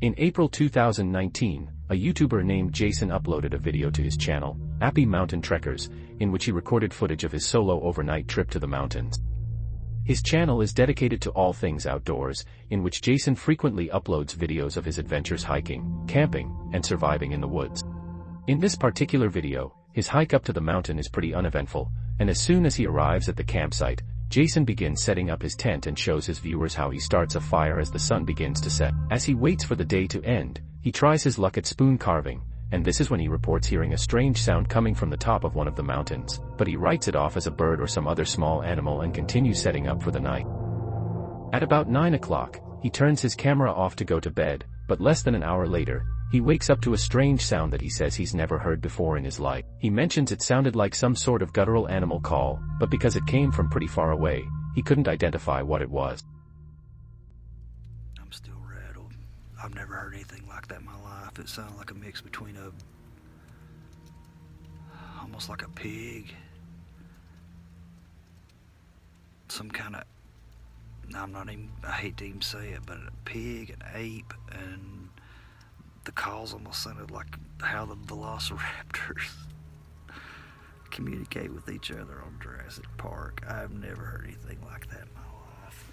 In April 2019, a YouTuber named Jason uploaded a video to his channel, Appy Mountain Trekkers, in which he recorded footage of his solo overnight trip to the mountains. His channel is dedicated to all things outdoors, in which Jason frequently uploads videos of his adventures hiking, camping, and surviving in the woods. In this particular video, his hike up to the mountain is pretty uneventful, and as soon as he arrives at the campsite, Jason begins setting up his tent and shows his viewers how he starts a fire as the sun begins to set. As he waits for the day to end, he tries his luck at spoon carving, and this is when he reports hearing a strange sound coming from the top of one of the mountains, but he writes it off as a bird or some other small animal and continues setting up for the night. At about 9 o'clock, he turns his camera off to go to bed, but less than an hour later, he wakes up to a strange sound that he says he's never heard before in his life. He mentions it sounded like some sort of guttural animal call, but because it came from pretty far away, he couldn't identify what it was. I'm still rattled. I've never heard anything like that in my life. It sounded like a mix between almost like a pig, some kind of, I hate to even say it, but a pig, an ape, and the calls almost sounded like how the velociraptors communicate with each other on Jurassic Park. I've never heard anything like that in my life.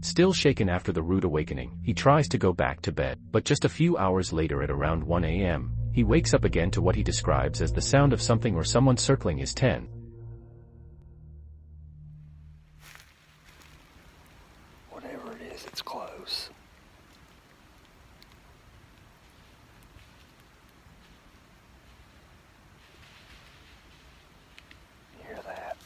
Still shaken after the rude awakening, he tries to go back to bed, but just a few hours later at around 1 a.m., he wakes up again to what he describes as the sound of something or someone circling his tent. Whatever it is, it's close. Hear that?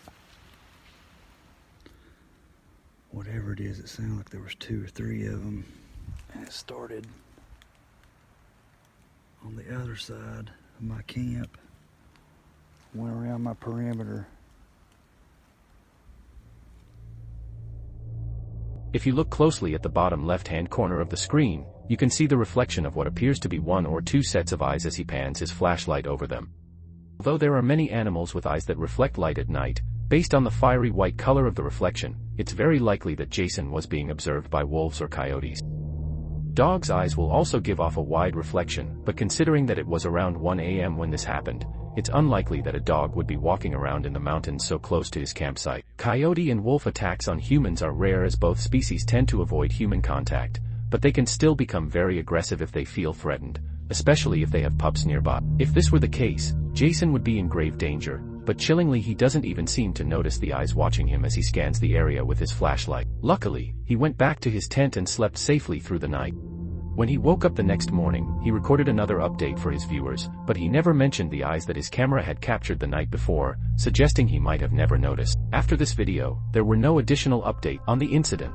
Whatever it is, it sounded like there was 2 or 3 of them, and it started on the other side of my camp, went around my perimeter. If you look closely at the bottom left-hand corner of the screen, you can see the reflection of what appears to be 1 or 2 sets of eyes as he pans his flashlight over them. Although there are many animals with eyes that reflect light at night, based on the fiery white color of the reflection, it's very likely that Jason was being observed by wolves or coyotes. Dogs' eyes will also give off a wide reflection, but considering that it was around 1 a.m. when this happened, it's unlikely that a dog would be walking around in the mountains so close to his campsite. Coyote and wolf attacks on humans are rare as both species tend to avoid human contact, but they can still become very aggressive if they feel threatened, especially if they have pups nearby. If this were the case, Jason would be in grave danger, but chillingly he doesn't even seem to notice the eyes watching him as he scans the area with his flashlight. Luckily, he went back to his tent and slept safely through the night. When he woke up the next morning, he recorded another update for his viewers, but he never mentioned the eyes that his camera had captured the night before, suggesting he might have never noticed. After this video, there were no additional updates on the incident.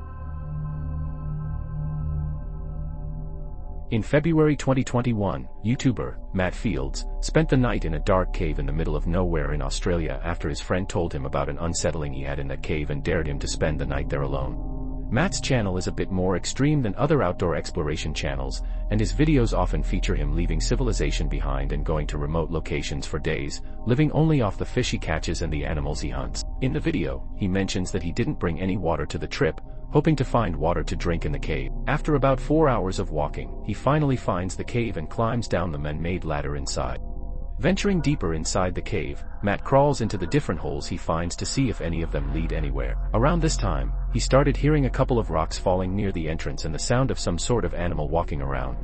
In February 2021, YouTuber Matt Fields spent the night in a dark cave in the middle of nowhere in Australia after his friend told him about an unsettling he had in that cave and dared him to spend the night there alone. Matt's channel is a bit more extreme than other outdoor exploration channels, and his videos often feature him leaving civilization behind and going to remote locations for days, living only off the fish he catches and the animals he hunts. In the video, he mentions that he didn't bring any water to the trip, hoping to find water to drink in the cave. After about 4 hours of walking, he finally finds the cave and climbs down the man-made ladder inside. Venturing deeper inside the cave, Matt crawls into the different holes he finds to see if any of them lead anywhere. Around this time, he started hearing a couple of rocks falling near the entrance and the sound of some sort of animal walking around.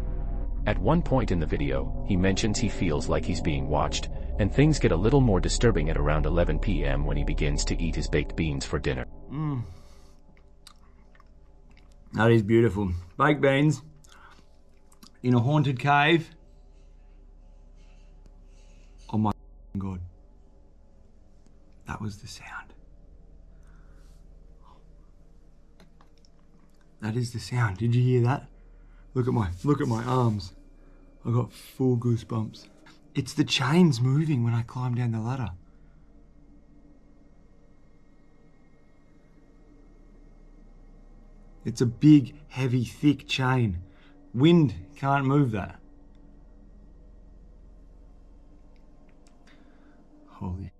At one point in the video, he mentions he feels like he's being watched, and things get a little more disturbing at around 11 p.m. when he begins to eat his baked beans for dinner. That is beautiful. Baked beans in a haunted cave. Oh my God. That was the sound. That is the sound. Did you hear that? Look at my arms. I got full goosebumps. It's the chains moving when I climb down the ladder. It's a big, heavy, thick chain. Wind can't move that. Holy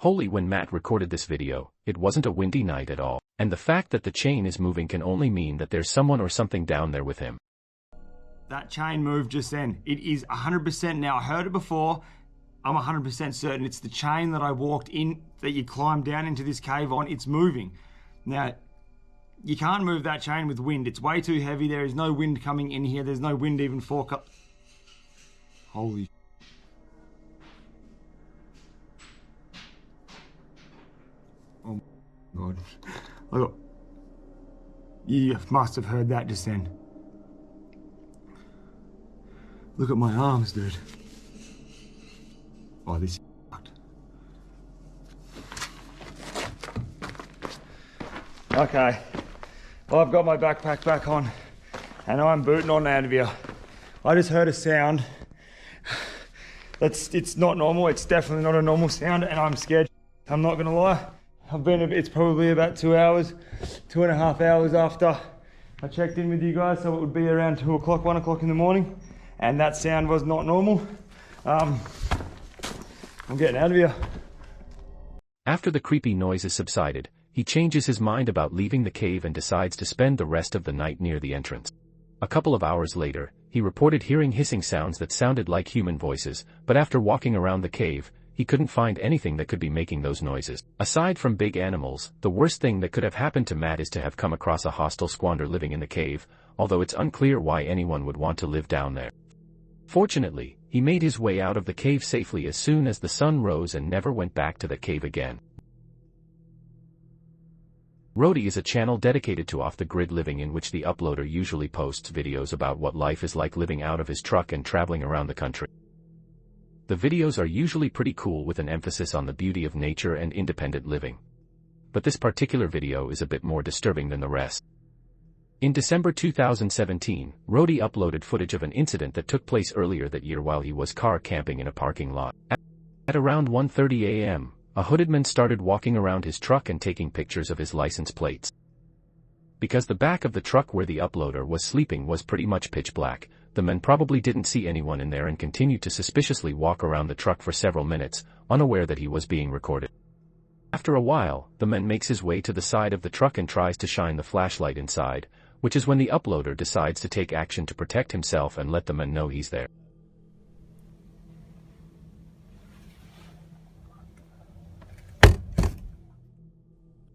Holy, when Matt recorded this video, it wasn't a windy night at all, and the fact that the chain is moving can only mean that there's someone or something down there with him. That chain moved just then. It is 100% now. I heard it before. I'm 100% certain it's the chain that I walked in, that you climbed down into this cave on. It's moving. Now, you can't move that chain with wind. It's way too heavy. There is no wind coming in here. There's no wind even forecast. Holy. Oh my God. You must have heard that just then. Look at my arms, dude. Oh, this is fucked. Okay. Well, I've got my backpack back on and I'm booting on out of here. I just heard a sound. It's not normal. It's definitely not a normal sound and I'm scared. I'm not gonna lie. It's probably about 2 hours, 2.5 hours after I checked in with you guys, so it would be around 2 o'clock, 1 o'clock in the morning, and that sound was not normal. I'm getting out of here. After the creepy noises subsided, he changes his mind about leaving the cave and decides to spend the rest of the night near the entrance. A couple of hours later, he reported hearing hissing sounds that sounded like human voices, but after walking around the cave, he couldn't find anything that could be making those noises. Aside from big animals, the worst thing that could have happened to Matt is to have come across a hostile squatter living in the cave, although it's unclear why anyone would want to live down there. Fortunately, he made his way out of the cave safely as soon as the sun rose and never went back to the cave again. Roadie is a channel dedicated to off-the-grid living in which the uploader usually posts videos about what life is like living out of his truck and traveling around the country. The videos are usually pretty cool with an emphasis on the beauty of nature and independent living. But this particular video is a bit more disturbing than the rest. In December 2017, Roadie uploaded footage of an incident that took place earlier that year while he was car camping in a parking lot. At around 1:30 a.m., a hooded man started walking around his truck and taking pictures of his license plates. Because the back of the truck where the uploader was sleeping was pretty much pitch black, the man probably didn't see anyone in there and continued to suspiciously walk around the truck for several minutes, unaware that he was being recorded. After a while, the man makes his way to the side of the truck and tries to shine the flashlight inside, which is when the uploader decides to take action to protect himself and let the man know he's there.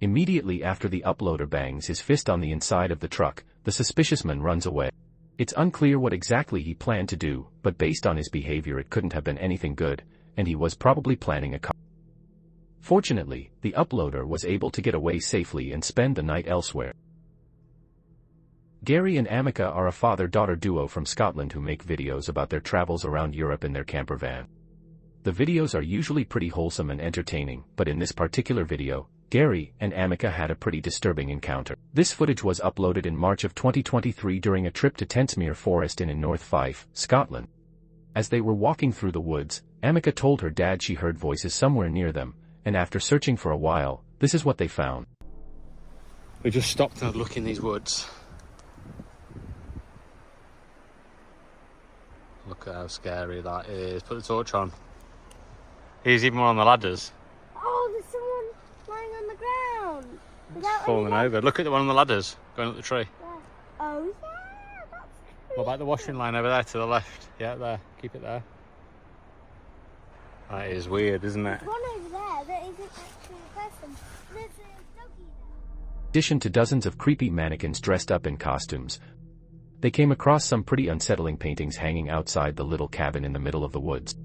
Immediately after the uploader bangs his fist on the inside of the truck, the suspicious man runs away. It's unclear what exactly he planned to do, but based on his behavior it couldn't have been anything good, and he was probably planning a car. Fortunately, the uploader was able to get away safely and spend the night elsewhere. Gary and Amica are a father-daughter duo from Scotland who make videos about their travels around Europe in their camper van. The videos are usually pretty wholesome and entertaining, but in this particular video, Gary and Amica had a pretty disturbing encounter. This footage was uploaded in March of 2023 during a trip to Tentsmere Forest in North Fife, Scotland. As they were walking through the woods, Amica told her dad she heard voices somewhere near them, and after searching for a while, this is what they found. We just stopped to look in these woods. Look at how scary that is. Put the torch on. Here's even one on the ladders. Oh, there's someone lying on the ground. Without Falling over. Look at the one on the ladders going up the tree. Yeah. Oh, yeah, that's creepy. What about the washing line over there to the left? Yeah, there. Keep it there. That is weird, isn't it? There's one over there that isn't actually a person. There's a doggy there. In addition to dozens of creepy mannequins dressed up in costumes, they came across some pretty unsettling paintings hanging outside the little cabin in the middle of the woods.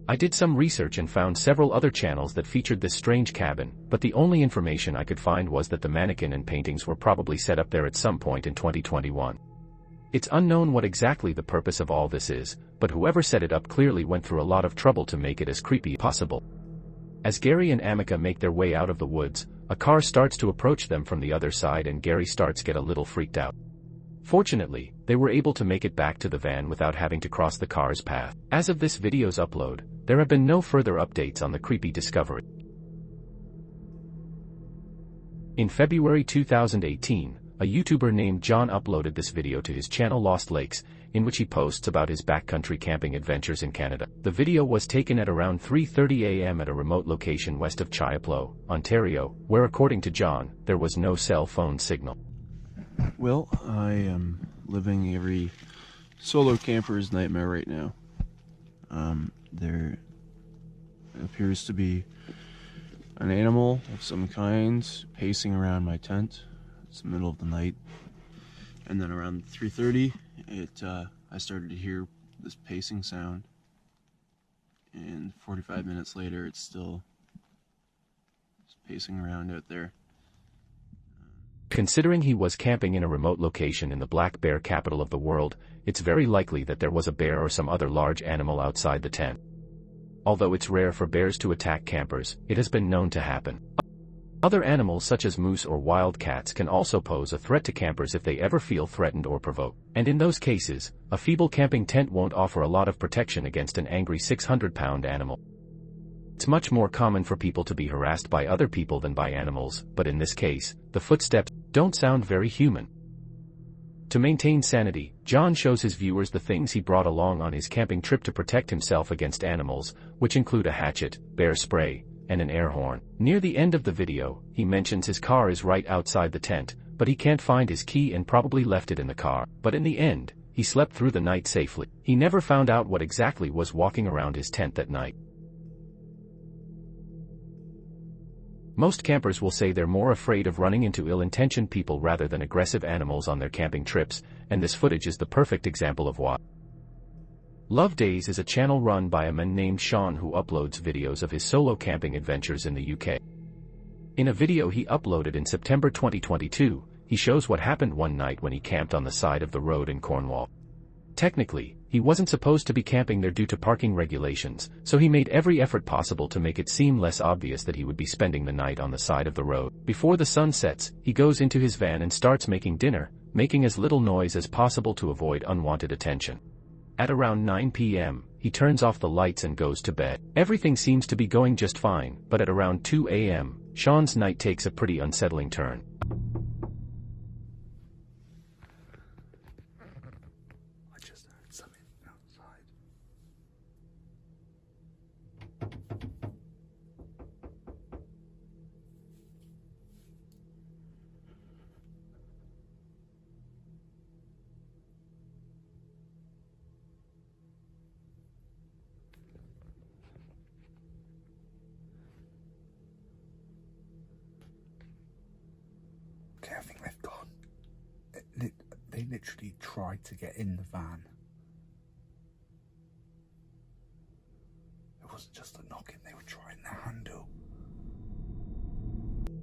I did some research and found several other channels that featured this strange cabin, but the only information I could find was that the mannequin and paintings were probably set up there at some point in 2021. It's unknown what exactly the purpose of all this is, but whoever set it up clearly went through a lot of trouble to make it as creepy as possible. As Gary and Amica make their way out of the woods, a car starts to approach them from the other side and Gary starts to get a little freaked out. Fortunately, they were able to make it back to the van without having to cross the car's path. As of this video's upload, there have been no further updates on the creepy discovery. In February 2018, a YouTuber named John uploaded this video to his channel Lost Lakes, in which he posts about his backcountry camping adventures in Canada. The video was taken at around 3:30 a.m. at a remote location west of Chapleau, Ontario, where according to John, there was no cell phone signal. Well, I am living every solo camper's nightmare right now. There appears to be an animal of some kind pacing around my tent. It's the middle of the night. And then around 3:30, I started to hear this pacing sound. And 45 minutes later, it's still pacing around out there. Considering he was camping in a remote location in the black bear capital of the world, it's very likely that there was a bear or some other large animal outside the tent. Although it's rare for bears to attack campers, it has been known to happen. Other animals such as moose or wild cats can also pose a threat to campers if they ever feel threatened or provoked. And in those cases, a feeble camping tent won't offer a lot of protection against an angry 600-pound animal. It's much more common for people to be harassed by other people than by animals, but in this case, the footsteps don't sound very human. To maintain sanity, John shows his viewers the things he brought along on his camping trip to protect himself against animals, which include a hatchet, bear spray, and an air horn. Near the end of the video, he mentions his car is right outside the tent, but he can't find his key and probably left it in the car. But in the end, he slept through the night safely. He never found out what exactly was walking around his tent that night. Most campers will say they're more afraid of running into ill-intentioned people rather than aggressive animals on their camping trips, and this footage is the perfect example of why. Love Days is a channel run by a man named Sean who uploads videos of his solo camping adventures in the UK. In a video he uploaded in September 2022, he shows what happened one night when he camped on the side of the road in Cornwall. Technically, he wasn't supposed to be camping there due to parking regulations, so he made every effort possible to make it seem less obvious that he would be spending the night on the side of the road. Before the sun sets, he goes into his van and starts making dinner, making as little noise as possible to avoid unwanted attention. At around 9 p.m., he turns off the lights and goes to bed. Everything seems to be going just fine, but at around 2 a.m., Sean's night takes a pretty unsettling turn. Okay, I think they've gone. They literally tried to get in the van. It wasn't just a knocking, they were trying the handle.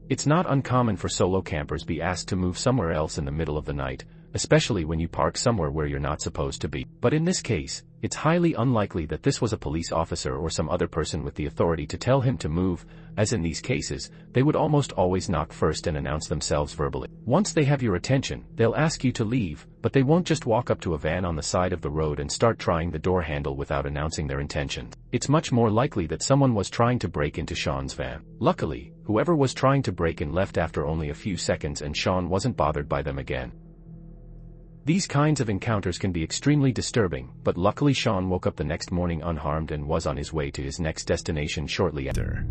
It's not uncommon for solo campers be asked to move somewhere else in the middle of the night, especially when you park somewhere where you're not supposed to be. But in this case, it's highly unlikely that this was a police officer or some other person with the authority to tell him to move, as in these cases, they would almost always knock first and announce themselves verbally. Once they have your attention, they'll ask you to leave, but they won't just walk up to a van on the side of the road and start trying the door handle without announcing their intentions. It's much more likely that someone was trying to break into Sean's van. Luckily, whoever was trying to break in left after only a few seconds and Sean wasn't bothered by them again. These kinds of encounters can be extremely disturbing, but luckily Sean woke up the next morning unharmed and was on his way to his next destination shortly after.